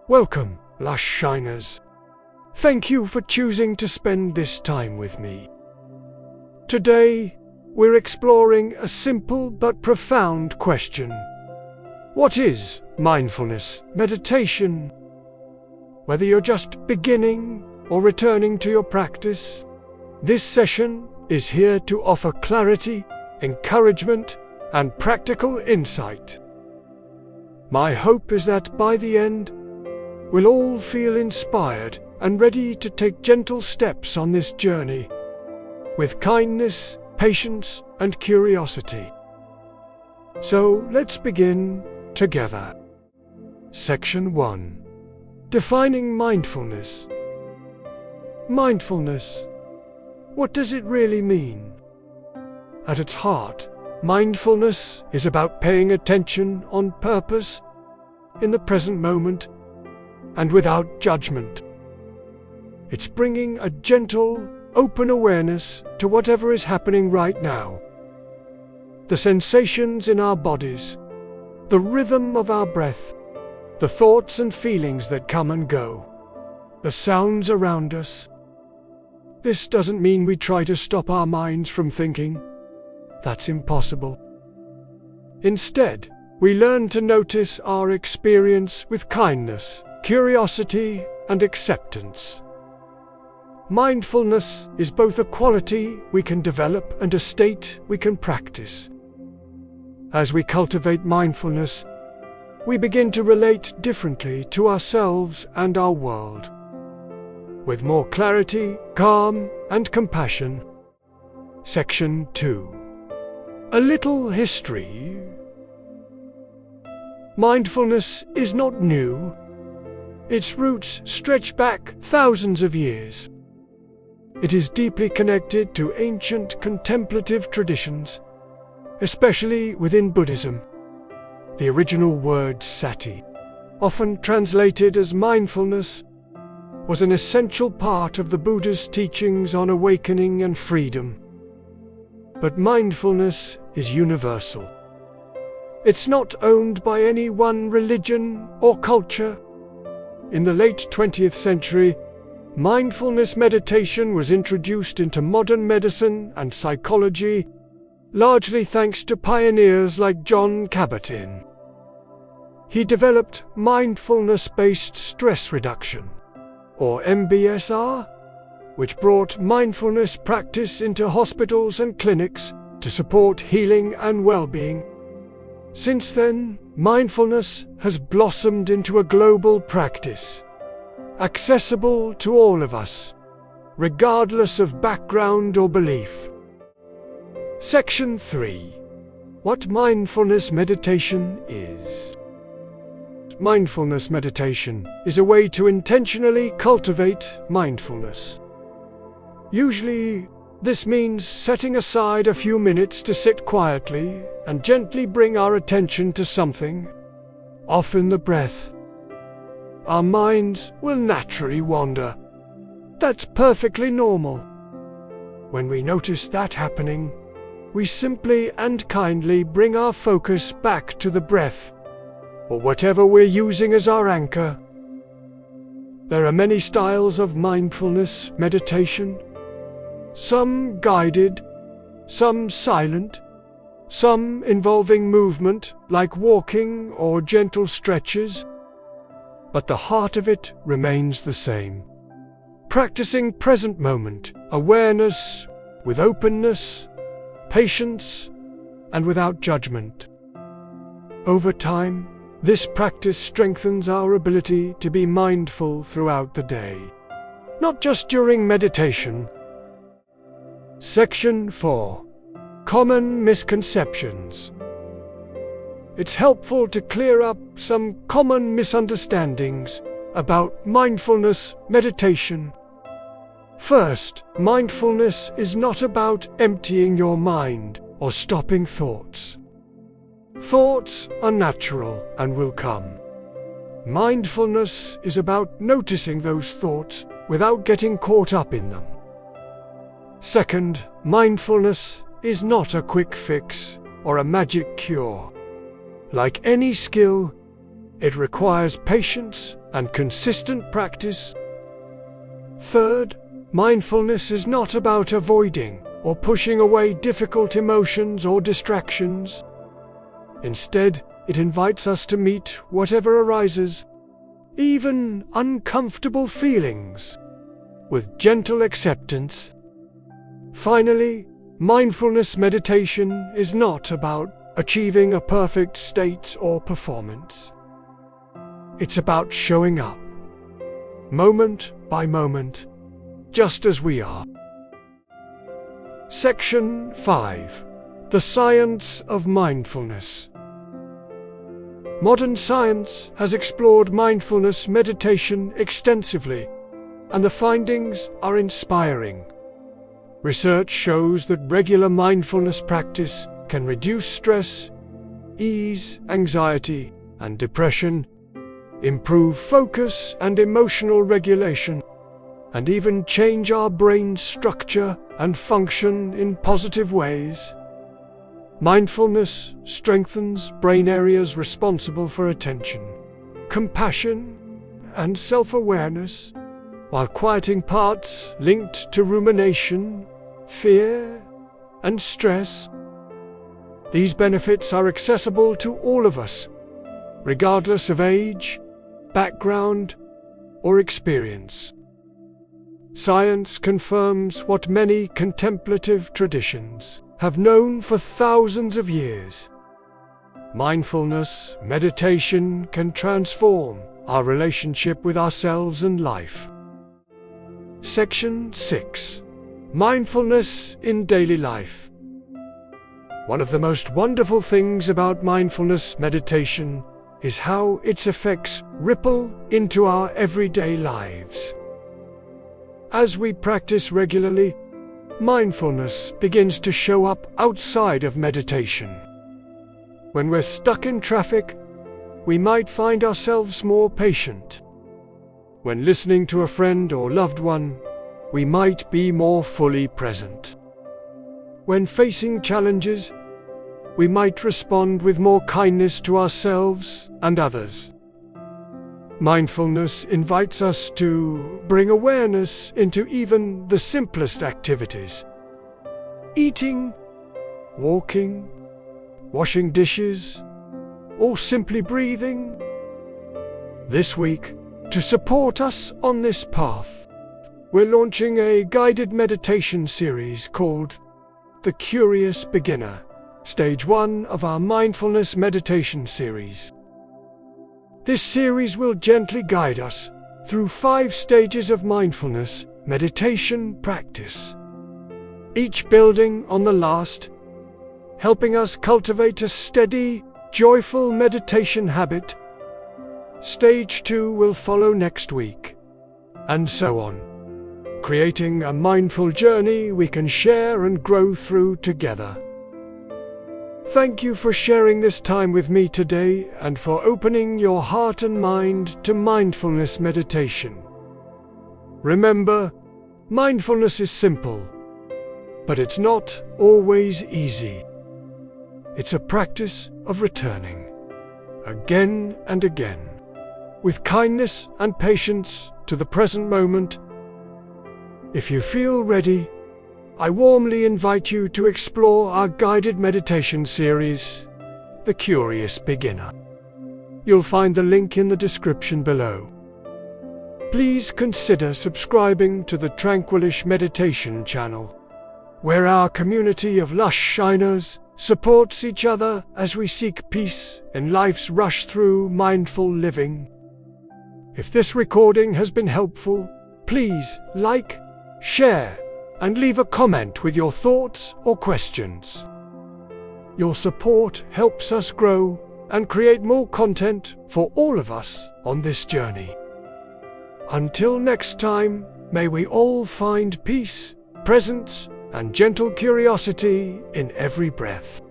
Welcome, LuSHiners. Thank you for choosing to spend this time with me. Today, we're exploring a simple but profound question. What is mindfulness meditation? Whether you're just beginning or returning to your practice, this session is here to offer clarity, encouragement, and practical insight. My hope is that by the end, we'll all feel inspired and ready to take gentle steps on this journey, with kindness, patience, and curiosity. So let's begin together. Section 1. Defining mindfulness. Mindfulness. What does it really mean? At its heart, mindfulness is about paying attention on purpose, in the present moment, and without judgment. It's bringing a gentle, open awareness to whatever is happening right now. The sensations in our bodies, the rhythm of our breath, the thoughts and feelings that come and go, the sounds around us. This doesn't mean we try to stop our minds from thinking. That's impossible. Instead, we learn to notice our experience with kindness, curiosity, and acceptance. Mindfulness is both a quality we can develop and a state we can practice. As we cultivate mindfulness, we begin to relate differently to ourselves and our world, with more clarity, calm, and compassion. Section 2. A little history. Mindfulness is not new. Its roots stretch back thousands of years. It is deeply connected to ancient contemplative traditions, especially within Buddhism. The original word sati, often translated as mindfulness, was an essential part of the Buddha's teachings on awakening and freedom. But mindfulness is universal. It's not owned by any one religion or culture. In the late 20th century, mindfulness meditation was introduced into modern medicine and psychology, largely thanks to pioneers like Jon Kabat-Zinn. He developed mindfulness-based stress reduction, or MBSR, which brought mindfulness practice into hospitals and clinics to support healing and well-being. Since then, mindfulness has blossomed into a global practice, accessible to all of us, regardless of background or belief. Section 3. What mindfulness meditation is. Mindfulness meditation is a way to intentionally cultivate mindfulness. Usually, this means setting aside a few minutes to sit quietly and gently bring our attention to something, often the breath. Our minds will naturally wander. That's perfectly normal. When we notice that happening, we simply and kindly bring our focus back to the breath, or whatever we're using as our anchor. There are many styles of mindfulness meditation. Some guided, some silent, some involving movement, like walking or gentle stretches. But the heart of it remains the same. Practicing present moment awareness with openness, patience, and without judgment. Over time, this practice strengthens our ability to be mindful throughout the day, not just during meditation. Section 4. Common misconceptions. It's helpful to clear up some common misunderstandings about mindfulness meditation. First, mindfulness is not about emptying your mind or stopping thoughts. Thoughts are natural and will come. Mindfulness is about noticing those thoughts without getting caught up in them. Second, mindfulness is not a quick fix or a magic cure. Like any skill, It requires patience and consistent practice. Third, mindfulness is not about avoiding or pushing away difficult emotions or distractions. Instead, it invites us to meet whatever arises, even uncomfortable feelings, with gentle acceptance. Finally, mindfulness meditation is not about achieving a perfect state or performance. It's about showing up, moment by moment, just as we are. Section 5. The Science of Mindfulness. Modern science has explored mindfulness meditation extensively, and the findings are inspiring. Research shows that regular mindfulness practice can reduce stress, ease anxiety and depression, improve focus and emotional regulation, and even change our brain structure and function in positive ways. Mindfulness strengthens brain areas responsible for attention, compassion, and self-awareness, while quieting parts linked to rumination, fear, and stress. These benefits are accessible to all of us, regardless of age, background, or experience. Science confirms what many contemplative traditions have known for thousands of years. Mindfulness meditation can transform our relationship with ourselves and life. Section 6. Mindfulness in daily life. One of the most wonderful things about mindfulness meditation is how its effects ripple into our everyday lives. As we practice regularly, mindfulness begins to show up outside of meditation. When we're stuck in traffic, we might find ourselves more patient. When listening to a friend or loved one, we might be more fully present. When facing challenges, we might respond with more kindness to ourselves and others. Mindfulness invites us to bring awareness into even the simplest activities. Eating, walking, washing dishes, or simply breathing. This week, to support us on this path, we're launching a guided meditation series called The Curious Beginner, Stage 1 of our Mindfulness Meditation series. This series will gently guide us through 5 stages of mindfulness meditation practice, each building on the last, helping us cultivate a steady, joyful meditation habit. Stage 2 will follow next week, and so on, creating a mindful journey we can share and grow through together. Thank you for sharing this time with me today and for opening your heart and mind to mindfulness meditation. Remember, mindfulness is simple, but it's not always easy. It's a practice of returning, again and again, with kindness and patience to the present moment. If you feel ready, I warmly invite you to explore our guided meditation series, The Curious Beginner. You'll find the link in the description below. Please consider subscribing to the TranquiLush meditation channel, where our community of LuSHiners supports each other as we seek peace in life's rush through mindful living. If this recording has been helpful, please like, share, and leave a comment with your thoughts or questions. Your support helps us grow and create more content for all of us on this journey. Until next time, may we all find peace, presence, and gentle curiosity in every breath.